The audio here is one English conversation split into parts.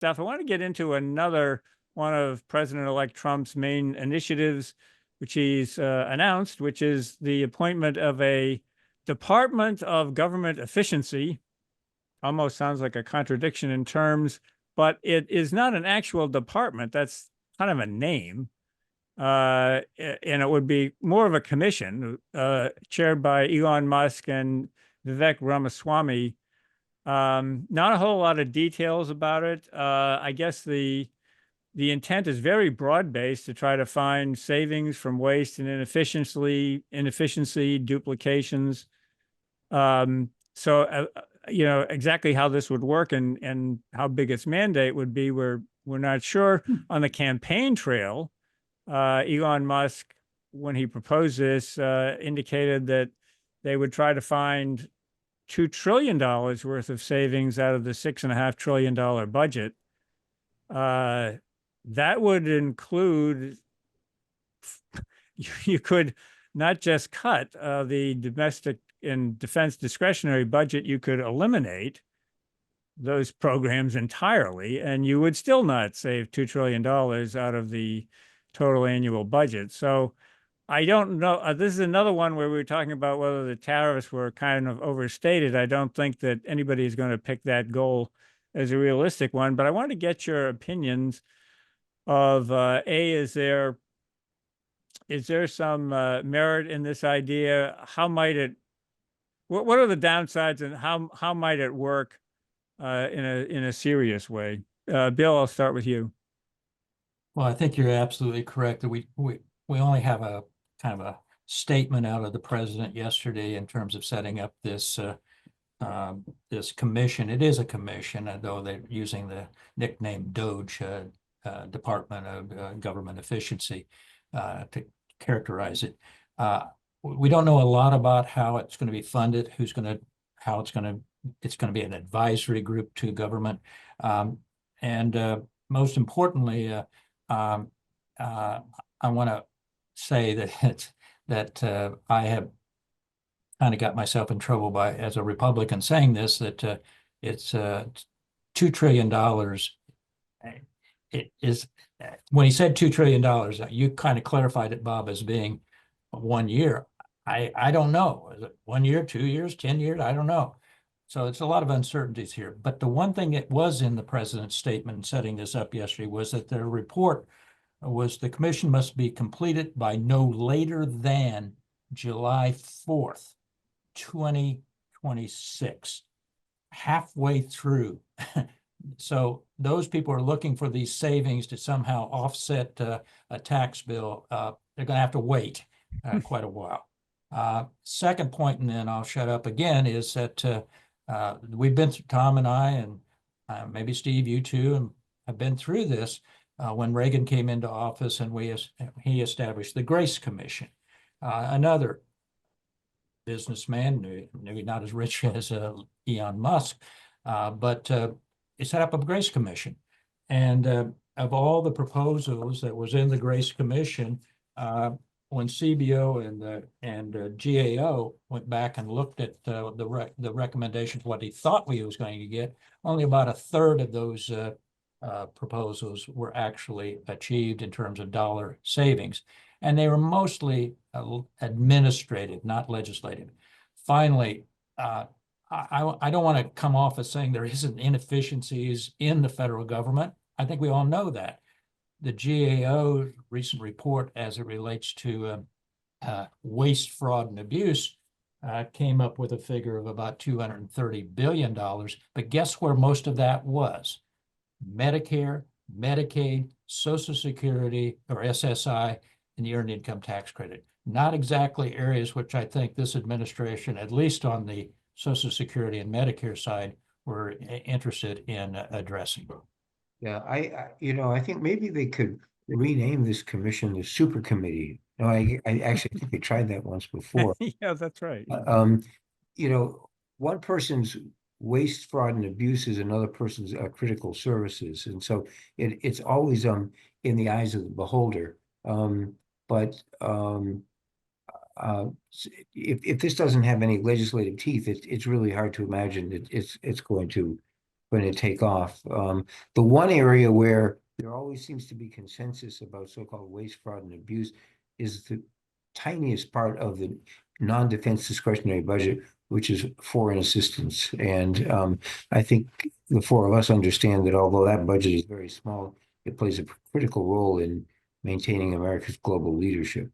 stuff, I want to get into another one of President-elect Trump's main initiatives, which he's announced, which is the appointment of a Department of Government Efficiency. Almost sounds like a contradiction in terms, but it is not an actual department. That's kind of a name. And it would be more of a commission chaired by Elon Musk and Vivek Ramaswamy. Not a whole lot of details about it. I guess the intent is very broad-based to try to find savings from waste and inefficiency, duplications. So exactly how this would work and how big its mandate would be, we're not sure. On the campaign trail, Elon Musk, when he proposed this, indicated that they would try to find $2 trillion worth of savings out of the $6.5 trillion budget. That would include, you could not just cut the domestic and defense discretionary budget, you could eliminate those programs entirely, and you would still not save $2 trillion out of the total annual budget. So I don't know. This is another one where we were talking about whether the tariffs were kind of overstated. I don't think that anybody is going to pick that goal as a realistic one, but I want to get your opinions of, is there some merit in this idea? How might it, what are the downsides, and how might it work in a serious way? Bill, I'll start with you. Well, I think you're absolutely correct that we only have a kind of a statement out of the president yesterday in terms of setting up this this commission. It is a commission, though they're using the nickname DOGE, Department of Government Efficiency, to characterize it. We don't know a lot about how it's going to be funded, it's going to be an advisory group to government, and most importantly, I want to say that I have kind of got myself in trouble by, as a Republican, saying this, that it's $2 trillion. It is, when he said $2 trillion, you kind of clarified it, Bob, as being 1 year. I don't know. Is it 1 year, 2 years, 10 years? I don't know. So it's a lot of uncertainties here. But the one thing that was in the president's statement setting this up yesterday was that the report was the commission must be completed by no later than July 4th, 2026, halfway through. So those people are looking for these savings to somehow offset a tax bill. They're going to have to wait quite a while. Second point, and then I'll shut up again, is that we've been through, Tom and I, and maybe Steve, you too, and have been through this when Reagan came into office, and he established the Grace Commission. Another businessman, maybe not as rich as Elon Musk, but he set up a Grace Commission. And of all the proposals that was in the Grace Commission, when CBO and GAO went back and looked at the recommendations, what he thought we was going to get, only about a third of those proposals were actually achieved in terms of dollar savings. And they were mostly administrative, not legislative. Finally, I don't want to come off as saying there isn't inefficiencies in the federal government. I think we all know that. The GAO recent report, as it relates to waste, fraud, and abuse, came up with a figure of about $230 billion. But guess where most of that was? Medicare, Medicaid, Social Security, or SSI, and the Earned Income Tax Credit. Not exactly areas which I think this administration, at least on the Social Security and Medicare side, were interested in addressing. Yeah, I think maybe they could rename this commission the Super Committee. No, I actually think they tried that once before. Yeah, that's right. One person's waste, fraud, and abuse is another person's critical services, and so it's always in the eyes of the beholder. But if this doesn't have any legislative teeth, it's really hard to imagine that it's going to going to take off. The one area where there always seems to be consensus about so-called waste, fraud, and abuse is the tiniest part of the non-defense discretionary budget, which is foreign assistance. And I think the four of us understand that although that budget is very small, it plays a critical role in maintaining America's global leadership.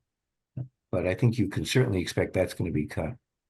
But I think you can certainly expect that's going to be cut.